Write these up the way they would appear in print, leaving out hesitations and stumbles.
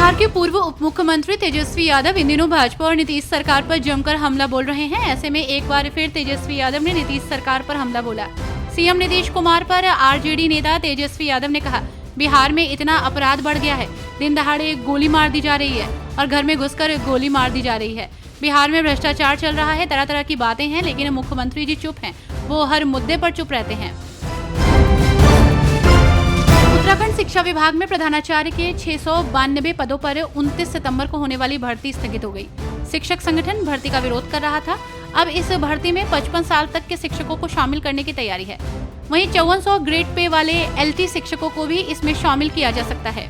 बिहार के पूर्व उप मुख्यमंत्री तेजस्वी यादव इन दिनों भाजपा और नीतीश सरकार पर जमकर हमला बोल रहे हैं। ऐसे में एक बार फिर तेजस्वी यादव ने नीतीश सरकार पर हमला बोला। सीएम नीतीश कुमार पर आरजेडी नेता तेजस्वी यादव ने कहा, बिहार में इतना अपराध बढ़ गया है, दिन दहाड़े गोली मार दी जा रही है और घर में घुसकर गोली मार दी जा रही है। बिहार में भ्रष्टाचार चल रहा है, तरह तरह की बातें हैं, लेकिन मुख्यमंत्री जी चुप हैं। वो हर मुद्दे पर चुप रहते हैं। उत्तराखंड शिक्षा विभाग में प्रधानाचार्य के 692 पदों पर 29 सितंबर को होने वाली भर्ती स्थगित हो गई। शिक्षक संगठन भर्ती का विरोध कर रहा था। अब इस भर्ती में 55 साल तक के शिक्षकों को शामिल करने की तैयारी है। वहीं 5400 ग्रेड पे वाले एलटी शिक्षकों को भी इसमें शामिल किया जा सकता है।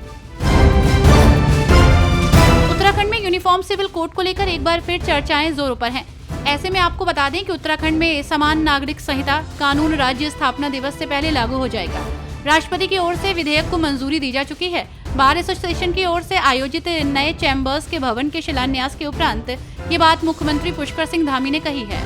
उत्तराखंड में यूनिफॉर्म सिविल कोड को लेकर एक बार फिर चर्चाएं जोरों पर हैं। ऐसे में आपको बता दें कि उत्तराखंड में समान नागरिक संहिता कानून राज्य स्थापना दिवस से पहले लागू हो जाएगा। राष्ट्रपति की ओर से विधेयक को मंजूरी दी जा चुकी है। बार एसोसिएशन की ओर से आयोजित नए चैम्बर्स के भवन के शिलान्यास के उपरांत ये बात मुख्यमंत्री पुष्कर सिंह धामी ने कही है।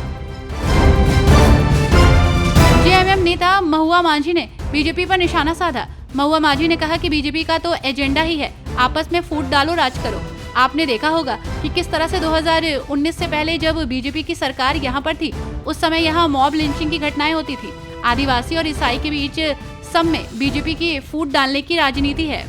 जेएमएम नेता महुआ माझी ने बीजेपी पर निशाना साधा। महुआ माझी ने कहा कि बीजेपी का तो एजेंडा ही है, आपस में फूट डालो, राज करो। आपने देखा होगा कि किस तरह से 2019 से पहले जब बीजेपी की सरकार यहाँ पर थी, उस समय यहाँ मॉब लिंचिंग की घटनाएं होती थी। आदिवासी और ईसाई के बीच सब में बीजेपी की फूट डालने की राजनीति है।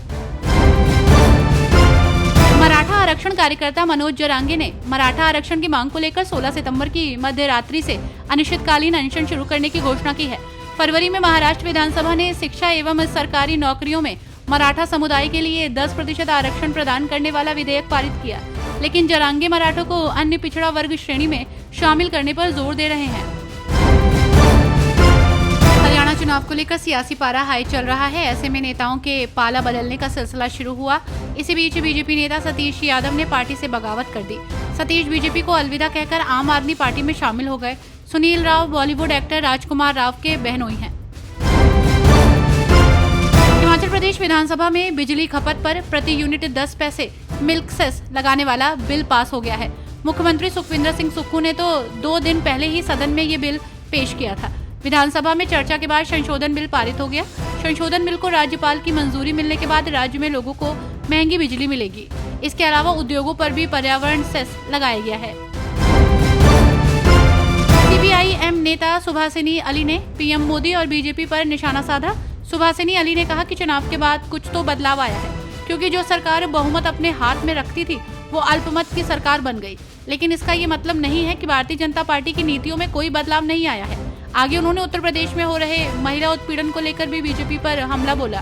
मराठा आरक्षण कार्यकर्ता मनोज जरांगे ने मराठा आरक्षण की मांग को लेकर 16 सितंबर की मध्य रात्रि से अनिश्चितकालीन अनशन शुरू करने की घोषणा की है। फरवरी में महाराष्ट्र विधानसभा ने शिक्षा एवं सरकारी नौकरियों में मराठा समुदाय के लिए 10% आरक्षण प्रदान करने वाला विधेयक पारित किया, लेकिन जरांगे मराठों को अन्य पिछड़ा वर्ग श्रेणी में शामिल करने पर जोर दे रहे हैं। हरियाणा चुनाव को लेकर सियासी पारा हाई चल रहा है। ऐसे में नेताओं के पाला बदलने का सिलसिला शुरू हुआ। इसी बीच बीजेपी नेता सतीश यादव ने पार्टी से बगावत कर दी। सतीश बीजेपी को अलविदा कहकर आम आदमी पार्टी में शामिल हो गए। सुनील राव बॉलीवुड एक्टर राजकुमार राव के बहनोई हैं। हिमाचल प्रदेश विधानसभा में बिजली खपत पर प्रति यूनिट 10 पैसे मिल्क सेस लगाने वाला बिल पास हो गया है। मुख्यमंत्री सुखविंदर सिंह सुक्खू ने तो 2 दिन पहले ही सदन में ये बिल पेश किया था। विधानसभा में चर्चा के बाद संशोधन बिल पारित हो गया। संशोधन बिल को राज्यपाल की मंजूरी मिलने के बाद राज्य में लोगों को महंगी बिजली मिलेगी। इसके अलावा उद्योगों पर भी पर्यावरण सेस लगाया गया है। सीपीआईएम नेता सुभासिनी अली ने पीएम मोदी और बीजेपी पर निशाना साधा। सुभासिनी अली ने कहा कि चुनाव के बाद कुछ तो बदलाव आया है, क्योंकि जो सरकार बहुमत अपने हाथ में रखती थी वो अल्पमत की सरकार बन गई। लेकिन इसका ये मतलब नहीं है कि भारतीय जनता पार्टी की नीतियों में कोई बदलाव नहीं आया है। आगे उन्होंने उत्तर प्रदेश में हो रहे महिला उत्पीड़न को लेकर भी बीजेपी पर हमला बोला।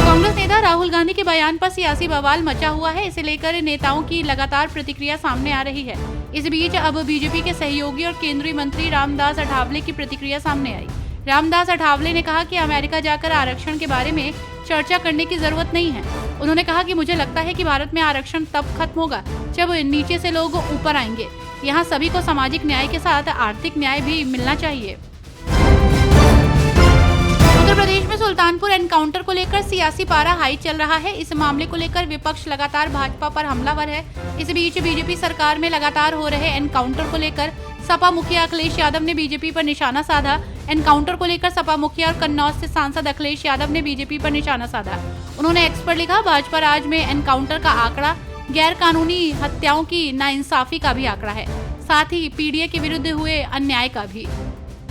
कांग्रेस नेता राहुल गांधी के बयान पर सियासी बवाल मचा हुआ है। इसे लेकर नेताओं की लगातार प्रतिक्रिया सामने आ रही है। इस बीच अब बीजेपी के सहयोगी और केंद्रीय मंत्री रामदास अठावले की प्रतिक्रिया सामने आई। रामदास अठावले ने कहा कि अमेरिका जाकर आरक्षण के बारे में चर्चा करने की जरूरत नहीं है। उन्होंने कहा कि मुझे लगता है कि भारत में आरक्षण तब खत्म होगा जब नीचे से लोग ऊपर आएंगे। यहाँ सभी को सामाजिक न्याय के साथ आर्थिक न्याय भी मिलना चाहिए। उत्तर प्रदेश में सुल्तानपुर एनकाउंटर को लेकर सियासी पारा हाई चल रहा है। इस मामले को लेकर विपक्ष लगातार भाजपा पर हमलावर है। इस बीच बीजेपी सरकार में लगातार हो रहे एनकाउंटर को लेकर सपा मुखिया अखिलेश यादव ने बीजेपी पर निशाना साधा। एनकाउंटर को लेकर सपा मुखिया और कन्नौज से सांसद अखिलेश यादव ने बीजेपी पर निशाना साधा। उन्होंने एक्स पर लिखा, भाजपा राज में एनकाउंटर का आंकड़ा गैर कानूनी हत्याओं की नाइंसाफी का भी आंकड़ा है, साथ ही पीडीए के विरुद्ध हुए अन्याय का भी।